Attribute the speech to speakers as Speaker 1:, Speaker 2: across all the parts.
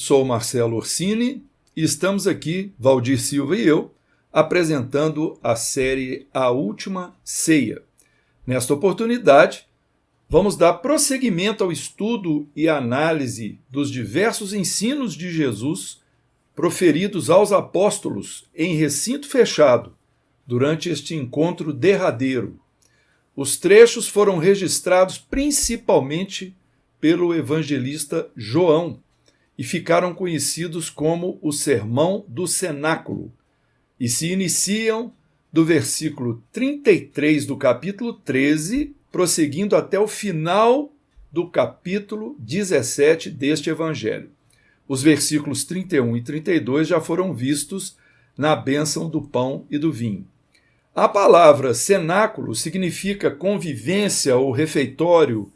Speaker 1: sou Marcelo Orsini e estamos aqui, Valdir Silva e eu, apresentando a série A Última Ceia. Nesta oportunidade, vamos dar prosseguimento ao estudo e análise dos diversos ensinos de Jesus proferidos aos apóstolos em recinto fechado durante este encontro derradeiro. Os trechos foram registrados principalmente pelo evangelista João e ficaram conhecidos como o Sermão do Cenáculo e se iniciam do versículo 33 do capítulo 13, prosseguindo até o final do capítulo 17 deste evangelho. Os versículos 31 e 32 já foram vistos na bênção do pão e do vinho. A palavra cenáculo significa convivência ou refeitório,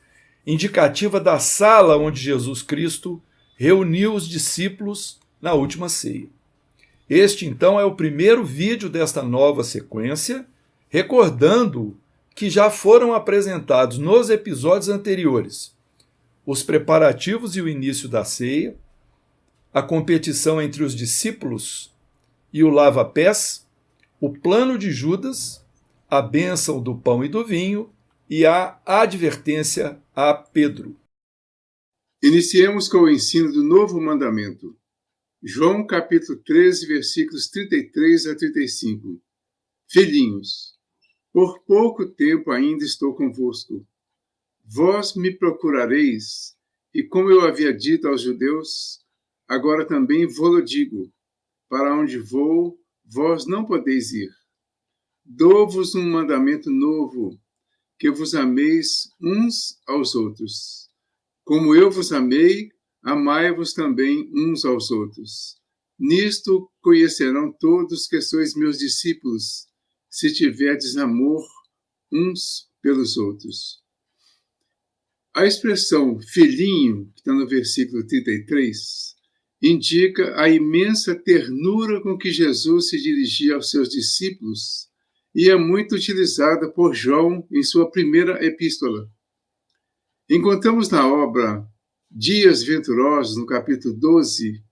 Speaker 1: indicativa da sala onde Jesus Cristo reuniu os discípulos na última ceia. Este, então, é o primeiro vídeo desta nova sequência, recordando que já foram apresentados nos episódios anteriores os preparativos e o início da ceia, a competição entre os discípulos e o lava-pés, o plano de Judas, a bênção do pão e do vinho e a advertência a Pedro.
Speaker 2: Iniciemos com o ensino do novo mandamento. João capítulo 13, versículos 33 a 35. Filhinhos, por pouco tempo ainda estou convosco. Vós me procurareis, e como eu havia dito aos judeus, agora também vou-lo digo, para onde vou, vós não podeis ir. Dou-vos um mandamento novo, que vos ameis uns aos outros. Como eu vos amei, amai-vos também uns aos outros. Nisto conhecerão todos que sois meus discípulos, se tiverdes amor uns pelos outros. A expressão filhinho, que está no versículo 33, indica a imensa ternura com que Jesus se dirigia aos seus discípulos e é muito utilizada por João em sua primeira epístola. Encontramos na obra Dias Venturosos, no capítulo 12,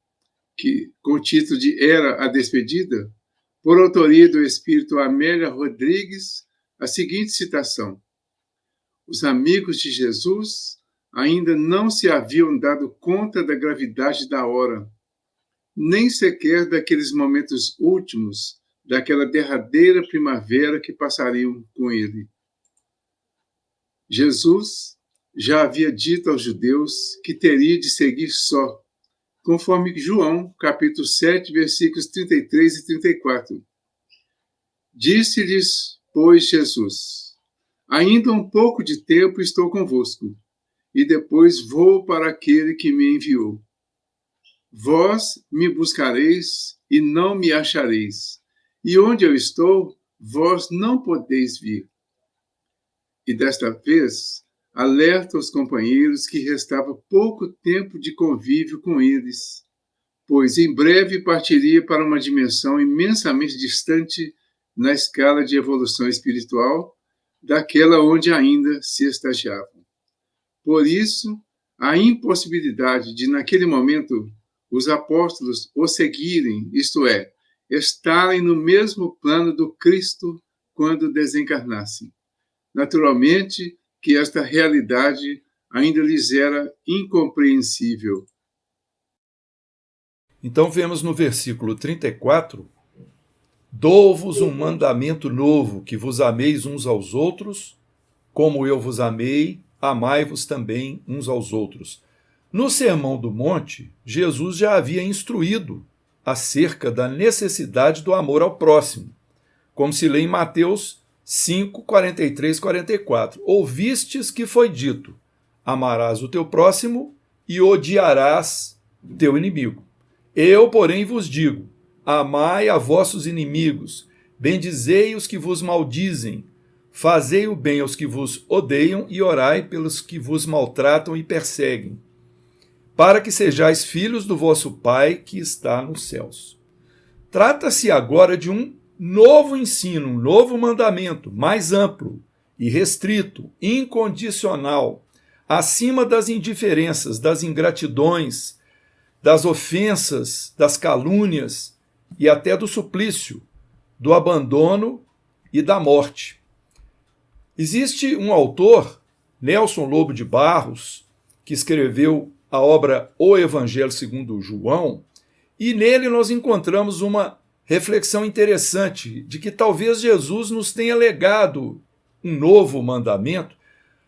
Speaker 2: com o título de Era a Despedida, por autoria do espírito Amélia Rodrigues, a seguinte citação: os amigos de Jesus ainda não se haviam dado conta da gravidade da hora, nem sequer daqueles momentos últimos, daquela derradeira primavera que passariam com ele. Jesus já havia dito aos judeus que teria de seguir só, conforme João, capítulo 7, versículos 33 e 34. Disse-lhes, pois, Jesus: ainda um pouco de tempo estou convosco, e depois vou para aquele que me enviou. Vós me buscareis e não me achareis, e onde eu estou, vós não podeis vir. E desta vez, alerta os companheiros que restava pouco tempo de convívio com eles, pois em breve partiria para uma dimensão imensamente distante na escala de evolução espiritual daquela onde ainda se estagiavam. Por isso, a impossibilidade de, naquele momento, os apóstolos o seguirem, isto é, estarem no mesmo plano do Cristo quando desencarnassem. Naturalmente que esta realidade ainda lhes era incompreensível.
Speaker 1: Então vemos no versículo 34: dou-vos um mandamento novo, que vos ameis uns aos outros, como eu vos amei, amai-vos também uns aos outros. No Sermão do Monte, Jesus já havia instruído acerca da necessidade do amor ao próximo, como se lê em Mateus 5, 43, 44. Ouvistes que foi dito: amarás o teu próximo e odiarás o teu inimigo. Eu, porém, vos digo: amai a vossos inimigos, bendizei os que vos maldizem, fazei o bem aos que vos odeiam e orai pelos que vos maltratam e perseguem, para que sejais filhos do vosso Pai que está nos céus. Trata-se agora de um novo ensino, um novo mandamento, mais amplo e restrito, incondicional, acima das indiferenças, das ingratidões, das ofensas, das calúnias e até do suplício, do abandono e da morte. Existe um autor, Nelson Lobo de Barros, que escreveu a obra O Evangelho segundo João, e nele nós encontramos uma reflexão interessante de que talvez Jesus nos tenha legado um novo mandamento,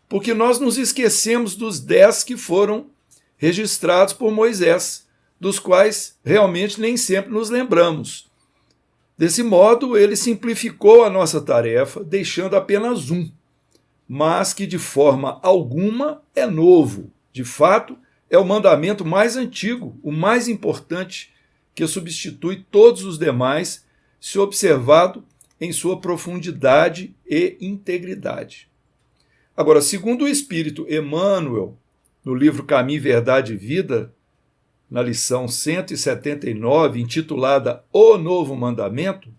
Speaker 1: porque nós nos esquecemos dos 10 que foram registrados por Moisés, dos quais realmente nem sempre nos lembramos. Desse modo, ele simplificou a nossa tarefa, deixando apenas um, mas que de forma alguma é novo. De fato, é o mandamento mais antigo, o mais importante, que substitui todos os demais, se observado em sua profundidade e integridade. Agora, segundo o Espírito Emmanuel, no livro Caminho, Verdade e Vida, na lição 179, intitulada O Novo Mandamento,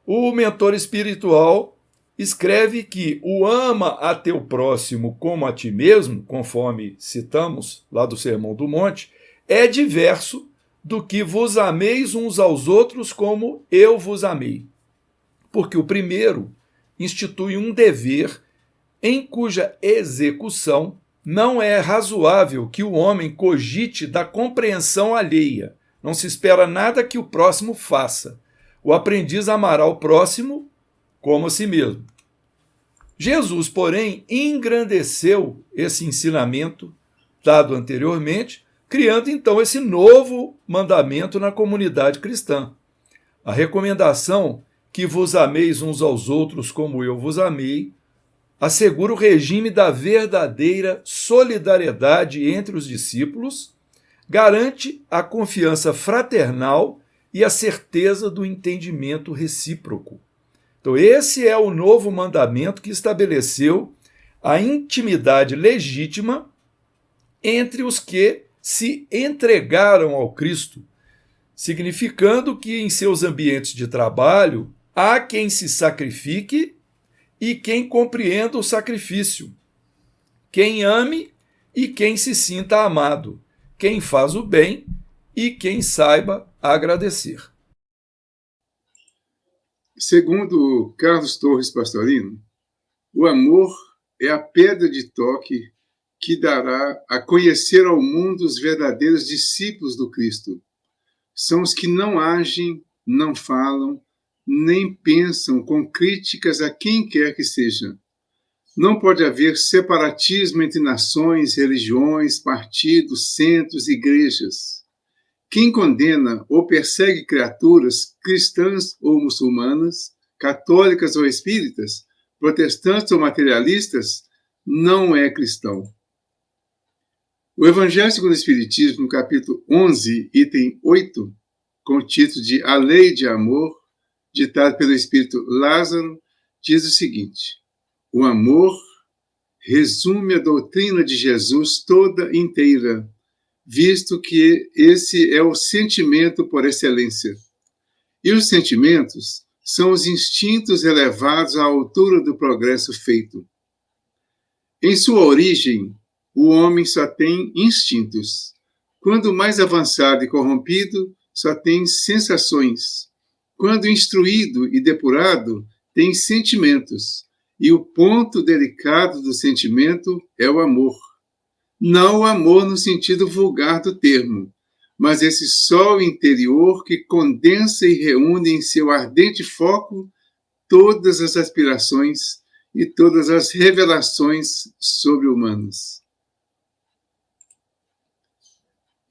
Speaker 1: o mentor espiritual escreve que o ama a teu próximo como a ti mesmo, conforme citamos lá do Sermão do Monte, é diverso do que vos ameis uns aos outros como eu vos amei. Porque o primeiro institui um dever em cuja execução não é razoável que o homem cogite da compreensão alheia. Não se espera nada que o próximo faça. O aprendiz amará o próximo como a si mesmo. Jesus, porém, engrandeceu esse ensinamento dado anteriormente, criando então esse novo mandamento na comunidade cristã. A recomendação que vos ameis uns aos outros como eu vos amei assegura o regime da verdadeira solidariedade entre os discípulos, garante a confiança fraternal e a certeza do entendimento recíproco. Então, esse é o novo mandamento que estabeleceu a intimidade legítima entre os que se entregaram ao Cristo, significando que em seus ambientes de trabalho há quem se sacrifique e quem compreenda o sacrifício, quem ame e quem se sinta amado, quem faz o bem e quem saiba agradecer.
Speaker 2: Segundo Carlos Torres Pastorino, o amor é a pedra de toque que dará a conhecer ao mundo os verdadeiros discípulos do Cristo. São os que não agem, não falam, nem pensam com críticas a quem quer que seja. Não pode haver separatismo entre nações, religiões, partidos, centros, igrejas. Quem condena ou persegue criaturas cristãs ou muçulmanas, católicas ou espíritas, protestantes ou materialistas, não é cristão. O Evangelho segundo o Espiritismo, no capítulo 11, item 8, com o título de A Lei de Amor, ditado pelo Espírito Lázaro, diz o seguinte: o amor resume a doutrina de Jesus toda inteira, visto que esse é o sentimento por excelência. E os sentimentos são os instintos elevados à altura do progresso feito. Em sua origem, o homem só tem instintos. Quando mais avançado e corrompido, só tem sensações. Quando instruído e depurado, tem sentimentos. E o ponto delicado do sentimento é o amor. Não o amor no sentido vulgar do termo, mas esse sol interior que condensa e reúne em seu ardente foco todas as aspirações e todas as revelações sobre-humanas.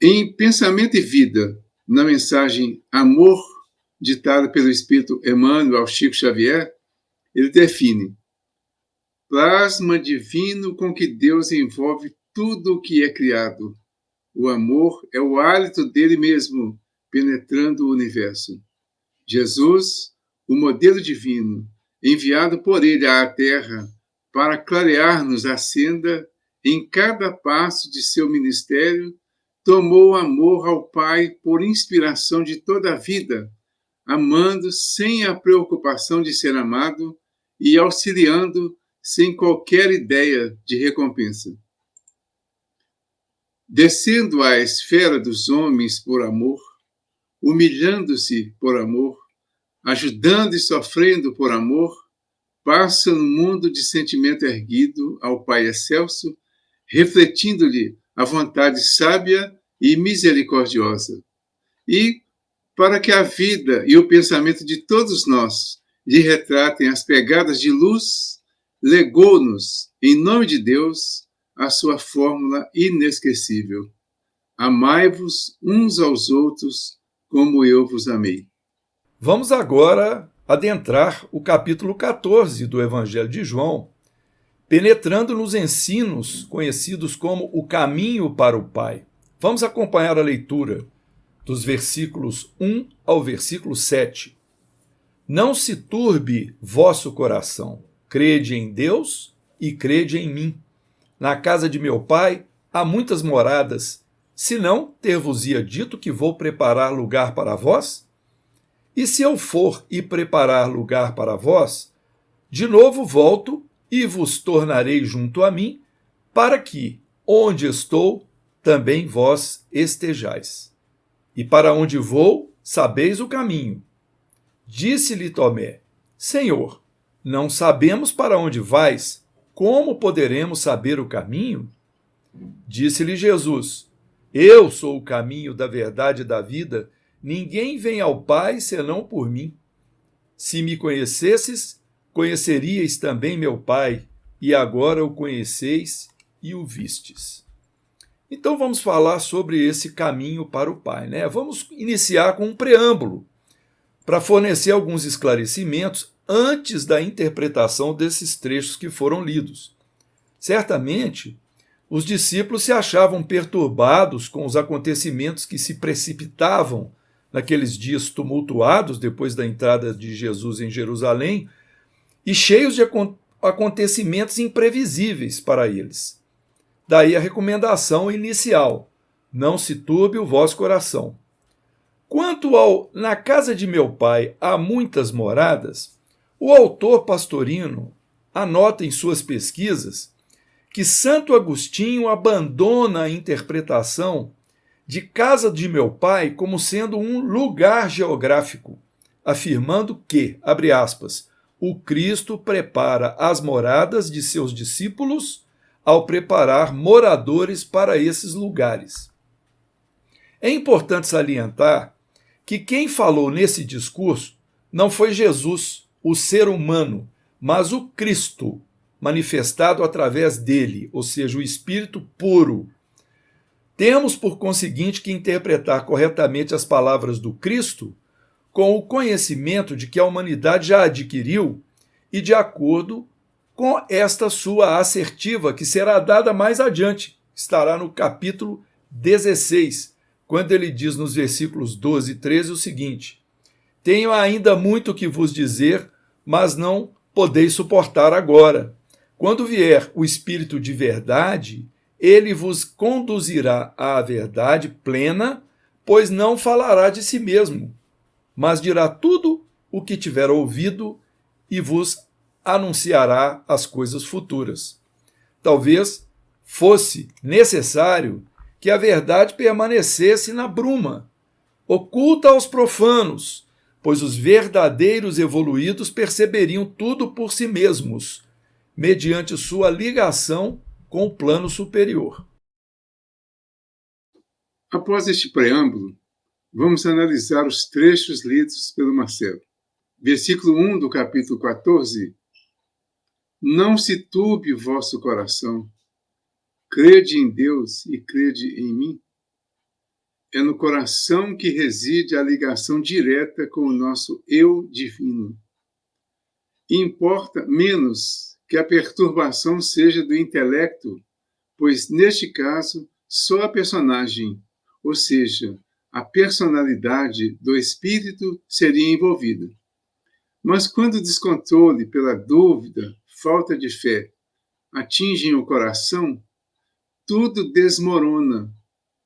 Speaker 2: Em Pensamento e Vida, na mensagem Amor, ditada pelo Espírito Emmanuel ao Chico Xavier, ele define: plasma divino com que Deus envolve tudo o que é criado. O amor é o hálito dele mesmo, penetrando o universo. Jesus, o modelo divino, enviado por ele à Terra para clarear-nos a senda, em cada passo de seu ministério, tomou amor ao Pai por inspiração de toda a vida, amando sem a preocupação de ser amado e auxiliando sem qualquer ideia de recompensa. descendo à esfera dos homens por amor, humilhando-se por amor, ajudando e sofrendo por amor, passa no mundo de sentimento erguido ao Pai excelso, refletindo-lhe a vontade sábia e misericordiosa. E, para que a vida e o pensamento de todos nós lhe retratem as pegadas de luz, legou-nos, em nome de Deus, a sua fórmula inesquecível. Amai-vos uns aos outros como eu vos amei.
Speaker 1: Vamos agora adentrar o capítulo 14 do Evangelho de João, penetrando nos ensinos conhecidos como o caminho para o Pai. Vamos acompanhar a leitura dos versículos 1 ao versículo 7. Não se turbe vosso coração, crede em Deus e crede em mim. Na casa de meu Pai há muitas moradas, senão ter-vos-ia dito que vou preparar lugar para vós? E se eu for e preparar lugar para vós, de novo volto e vos tornarei junto a mim, para que, onde estou, também vós estejais. E para onde vou, sabeis o caminho. Disse-lhe Tomé: Senhor, não sabemos para onde vais, como poderemos saber o caminho? Disse-lhe Jesus: Eu sou o caminho da verdade e da vida. Ninguém vem ao Pai senão por mim. Se me conhecesses, conheceríeis também meu Pai, e agora o conheceis e o vistes. Então vamos falar sobre esse caminho para o Pai, né? Vamos iniciar com um preâmbulo, para fornecer alguns esclarecimentos antes da interpretação desses trechos que foram lidos. Certamente, os discípulos se achavam perturbados com os acontecimentos que se precipitavam naqueles dias tumultuados depois da entrada de Jesus em Jerusalém e cheios de acontecimentos imprevisíveis para eles. Daí a recomendação inicial: não se turbe o vosso coração. Quanto ao na casa de meu Pai há muitas moradas, o autor Pastorino anota em suas pesquisas que Santo Agostinho abandona a interpretação de casa de meu Pai como sendo um lugar geográfico, afirmando que, abre aspas, o Cristo prepara as moradas de seus discípulos ao preparar moradores para esses lugares. É importante salientar que quem falou nesse discurso não foi Jesus, o ser humano, mas o Cristo, manifestado através dele, ou seja, o Espírito puro. Temos, por conseguinte, que interpretar corretamente as palavras do Cristo com o conhecimento de que a humanidade já adquiriu e de acordo com esta sua assertiva, que será dada mais adiante, estará no capítulo 16, quando ele diz nos versículos 12 e 13 o seguinte: Tenho ainda muito que vos dizer, mas não podeis suportar agora. Quando vier o Espírito de verdade, ele vos conduzirá à verdade plena, pois não falará de si mesmo, mas dirá tudo o que tiver ouvido e vos anunciará as coisas futuras. Talvez fosse necessário que a verdade permanecesse na bruma, oculta aos profanos, pois os verdadeiros evoluídos perceberiam tudo por si mesmos, mediante sua ligação com o plano superior.
Speaker 2: Após este preâmbulo, vamos analisar os trechos lidos pelo Marcelo. Versículo 1 do capítulo 14. Não se turbe o vosso coração. Crede em Deus e crede em mim. É no coração que reside a ligação direta com o nosso eu divino. E importa menos que a perturbação seja do intelecto, pois, neste caso, só a personagem, ou seja, a personalidade do espírito seria envolvida. Mas quando o descontrole pela dúvida, falta de fé, atingem o coração, tudo desmorona,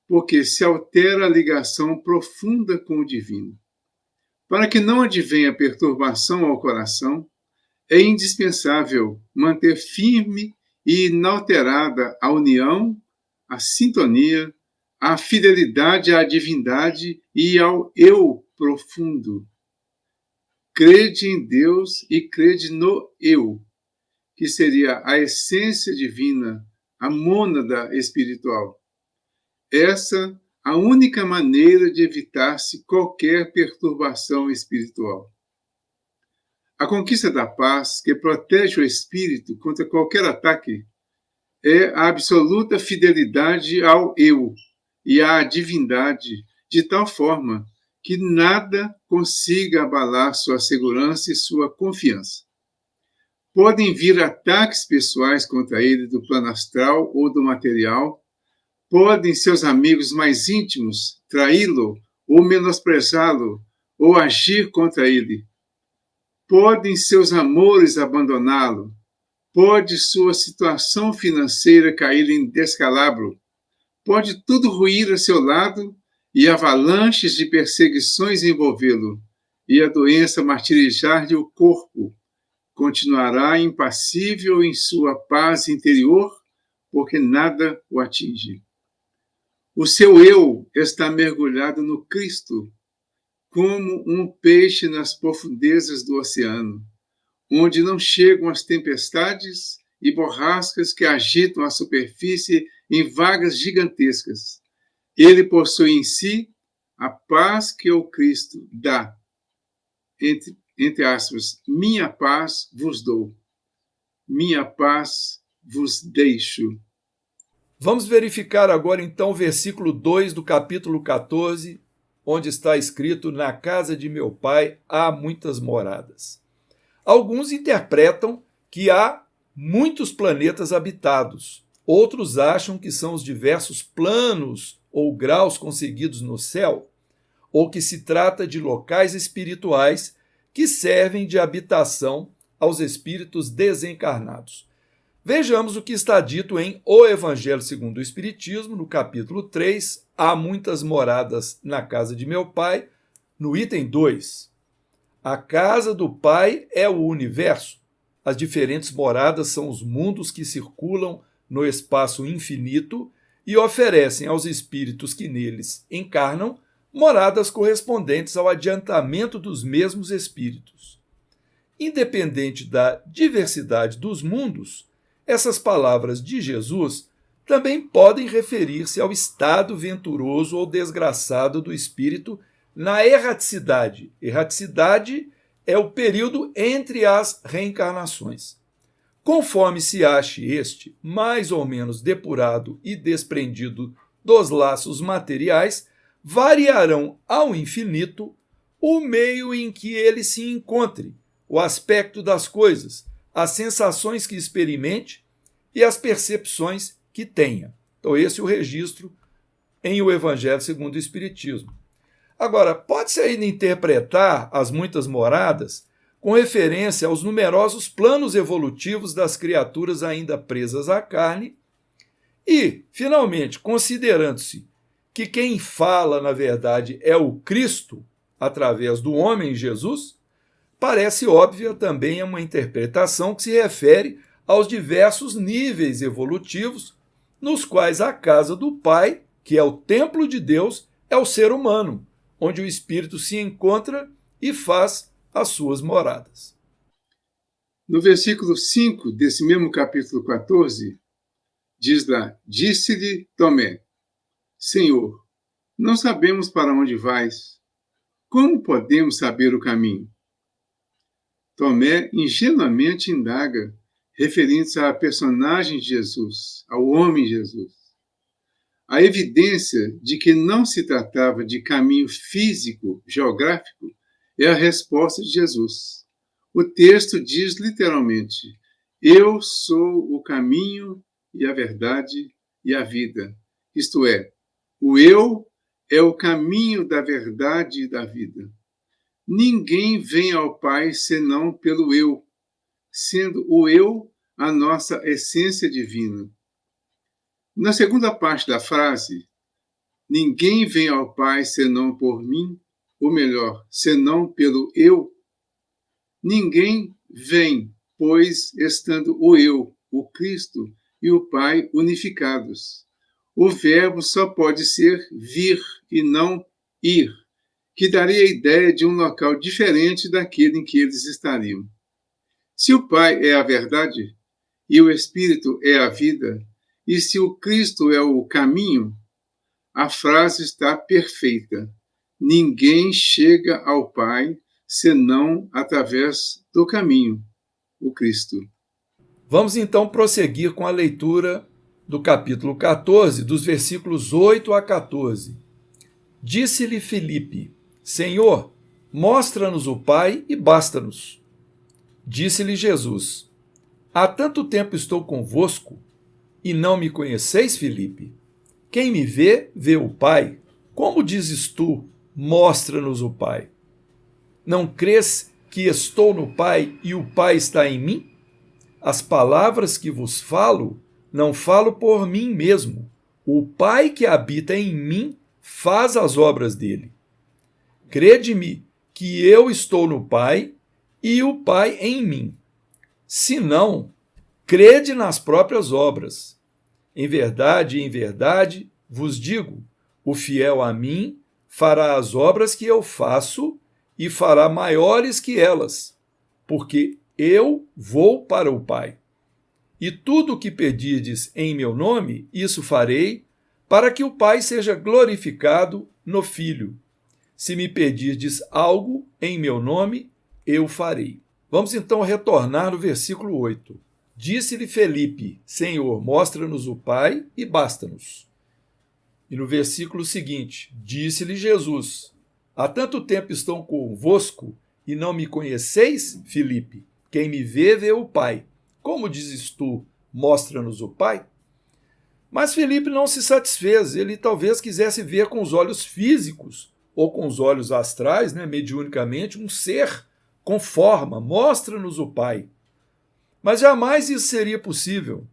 Speaker 2: porque se altera a ligação profunda com o divino. Para que não advenha perturbação ao coração, é indispensável manter firme e inalterada a união, à sintonia, à fidelidade à divindade e ao eu profundo. Crede em Deus e crede no eu, que seria a essência divina, a mônada espiritual. Essa a única maneira de evitar-se qualquer perturbação espiritual. A conquista da paz, que protege o espírito contra qualquer ataque, é a absoluta fidelidade ao eu e à divindade, de tal forma que nada consiga abalar sua segurança e sua confiança. Podem vir ataques pessoais contra ele do plano astral ou do material, podem seus amigos mais íntimos traí-lo ou menosprezá-lo ou agir contra ele. Podem seus amores abandoná-lo, pode sua situação financeira cair em descalabro, pode tudo ruir a seu lado e avalanches de perseguições envolvê-lo, e a doença martirijar-lhe o corpo. Continuará impassível em sua paz interior, porque nada o atinge. O seu eu está mergulhado no Cristo, como um peixe nas profundezas do oceano, onde não chegam as tempestades e borrascas que agitam a superfície em vagas gigantescas. Ele possui em si a paz que o Cristo dá. Entre aspas, minha paz vos dou, minha paz vos deixo.
Speaker 1: Vamos verificar agora então o versículo 2 do capítulo 14, onde está escrito: na casa de meu pai há muitas moradas. Alguns interpretam que há muitos planetas habitados. Outros acham que são os diversos planos ou graus conseguidos no céu, ou que se trata de locais espirituais que servem de habitação aos espíritos desencarnados. Vejamos o que está dito em O Evangelho segundo o Espiritismo, no capítulo 3, há muitas moradas na casa de meu pai, no item 2. A casa do Pai é o universo. As diferentes moradas são os mundos que circulam no espaço infinito e oferecem aos espíritos que neles encarnam moradas correspondentes ao adiantamento dos mesmos espíritos. Independente da diversidade dos mundos, essas palavras de Jesus também podem referir-se ao estado venturoso ou desgraçado do espírito na erraticidade. Erraticidade é o período entre as reencarnações. Conforme se ache este mais ou menos depurado e desprendido dos laços materiais, variarão ao infinito o meio em que ele se encontre, o aspecto das coisas, as sensações que experimente e as percepções que tenha. Então, esse é o registro em O Evangelho segundo o Espiritismo. Agora, pode-se ainda interpretar as muitas moradas com referência aos numerosos planos evolutivos das criaturas ainda presas à carne e, finalmente, considerando-se que quem fala, na verdade, é o Cristo, através do homem Jesus, parece óbvia também uma interpretação que se refere aos diversos níveis evolutivos nos quais a casa do Pai, que é o templo de Deus, é o ser humano, onde o espírito se encontra e faz as suas moradas.
Speaker 2: No versículo 5 desse mesmo capítulo 14, diz lá: disse-lhe Tomé: Senhor, não sabemos para onde vais. Como podemos saber o caminho? Tomé ingenuamente indaga, referindo-se à personagem de Jesus, ao homem Jesus. A evidência de que não se tratava de caminho físico, geográfico, é a resposta de Jesus. O texto diz literalmente: eu sou o caminho e a verdade e a vida. Isto é, o eu é o caminho da verdade e da vida. Ninguém vem ao Pai senão pelo eu, sendo o eu a nossa essência divina. Na segunda parte da frase, ninguém vem ao Pai senão por mim, ou melhor, senão pelo eu. Ninguém vem, pois estando o eu, o Cristo e o Pai unificados. o verbo só pode ser vir e não ir, que daria a ideia de um local diferente daquele em que eles estariam. Se o Pai é a verdade e o Espírito é a vida, e se o Cristo é o caminho, a frase está perfeita. Ninguém chega ao Pai senão através do caminho, o Cristo.
Speaker 1: Vamos então prosseguir com a leitura do capítulo 14, dos versículos 8 a 14. Disse-lhe Filipe: Senhor, mostra-nos o Pai e basta-nos. Disse-lhe Jesus: Há tanto tempo estou convosco e não me conheceis, Filipe? Quem me vê, vê o Pai. Como dizes tu, mostra-nos o Pai? Não crês que estou no Pai e o Pai está em mim? As palavras que vos falo, não falo por mim mesmo. O Pai que habita em mim faz as obras dele. Crede-me que eu estou no Pai e o Pai em mim. Se não, crede nas próprias obras. Em verdade, vos digo, o fiel a mim fará as obras que eu faço e fará maiores que elas, porque eu vou para o Pai. E tudo o que pedirdes em meu nome, isso farei, para que o Pai seja glorificado no Filho. Se me pedirdes algo em meu nome, eu farei. Vamos então retornar no versículo 8. Disse-lhe Felipe: Senhor, mostra-nos o Pai e basta-nos. E no versículo seguinte, disse-lhe Jesus: Há tanto tempo estou convosco e não me conheceis, Filipe? Quem me vê, vê o Pai. Como dizes tu, mostra-nos o Pai? Mas Filipe não se satisfez. Ele talvez quisesse ver com os olhos físicos ou com os olhos astrais, mediunicamente, um ser com forma. Mostra-nos o Pai. Mas jamais isso seria possível.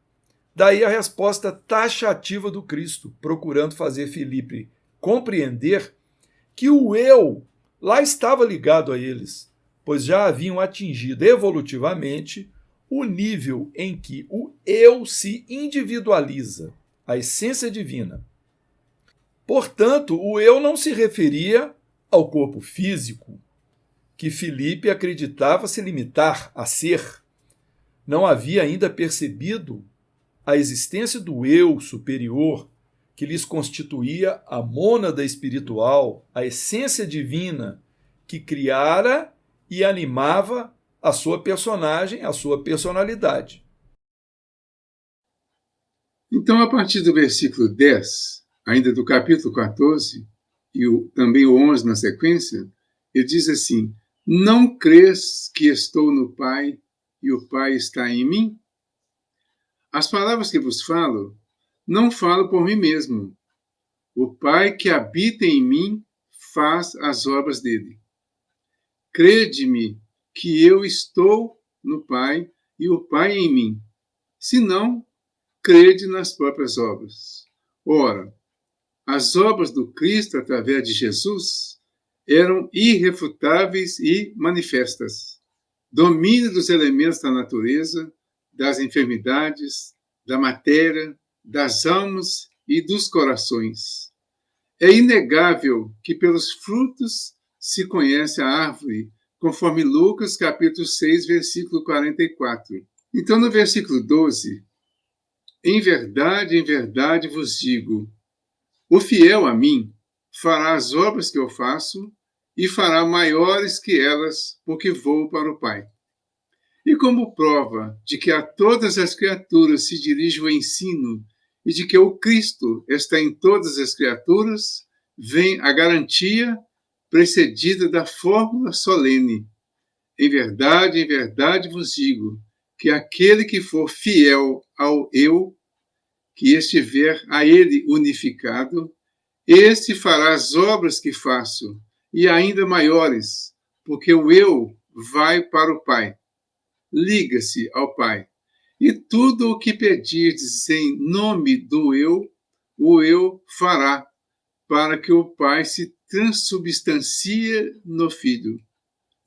Speaker 1: Daí a resposta taxativa do Cristo, procurando fazer Filipe compreender que o eu lá estava ligado a eles, pois já haviam atingido evolutivamente o nível em que o eu se individualiza, a essência divina. Portanto, o eu não se referia ao corpo físico, que Filipe acreditava se limitar a ser. Não havia ainda percebido a existência do eu superior, que lhes constituía a mônada espiritual, a essência divina, que criara e animava a sua personagem, a sua personalidade.
Speaker 2: Então, a partir do versículo 10, ainda do capítulo 14, e também o 11 na sequência, ele diz assim: Não crês que estou no Pai e o Pai está em mim? As palavras que vos falo, não falo por mim mesmo. O Pai que habita em mim faz as obras dele. Crede-me que eu estou no Pai e o Pai em mim. Se não, crede nas próprias obras. Ora, as obras do Cristo através de Jesus eram irrefutáveis e manifestas. Domínio dos elementos da natureza, das enfermidades, da matéria, das almas e dos corações. É inegável que pelos frutos se conhece a árvore, conforme Lucas capítulo 6, versículo 44. Então, no versículo 12, em verdade vos digo, o fiel a mim fará as obras que eu faço e fará maiores que elas, porque vou para o Pai. E como prova de que a todas as criaturas se dirige o ensino e de que o Cristo está em todas as criaturas, vem a garantia precedida da fórmula solene. Em verdade vos digo, que aquele que for fiel ao eu, que estiver a ele unificado, este fará as obras que faço, e ainda maiores, porque o eu vai para o Pai. Liga-se ao Pai. E tudo o que pedirdes em nome do eu, o eu fará, para que o Pai se transubstancie no Filho.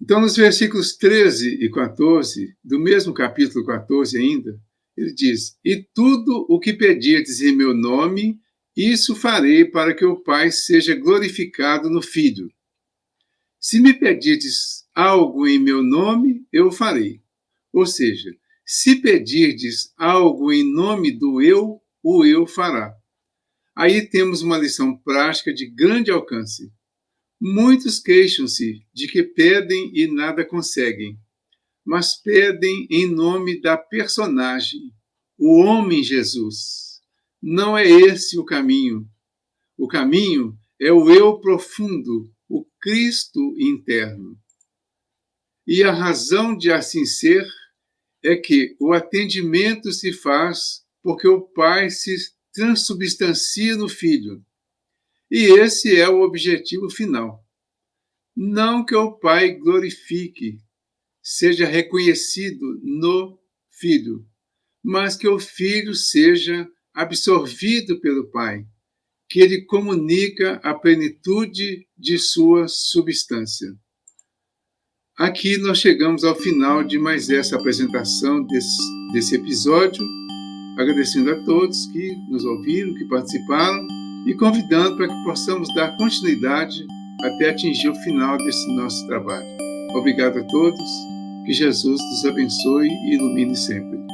Speaker 2: Então, nos versículos 13 e 14, do mesmo capítulo 14 ainda, ele diz: E tudo o que pedirdes em meu nome, Isso farei para que o Pai seja glorificado no Filho. Se me pedirdes algo em meu nome, eu o farei. Ou seja, se pedirdes algo em nome do eu, o eu fará. Aí temos uma lição prática de grande alcance. Muitos queixam-se de que pedem e nada conseguem, mas pedem em nome da personagem, o homem Jesus. Não é esse o caminho. O caminho é o eu profundo, o Cristo interno. E a razão de assim ser é que o atendimento se faz porque o Pai se transubstancia no Filho. E esse é o objetivo final. Não que o Pai glorifique, seja reconhecido no Filho, mas que o Filho seja absorvido pelo Pai, que ele comunica a plenitude de sua substância. Aqui nós chegamos ao final de mais essa apresentação desse episódio, agradecendo a todos que nos ouviram, que participaram e convidando para que possamos dar continuidade até atingir o final desse nosso trabalho. Obrigado a todos, que Jesus nos abençoe e ilumine sempre.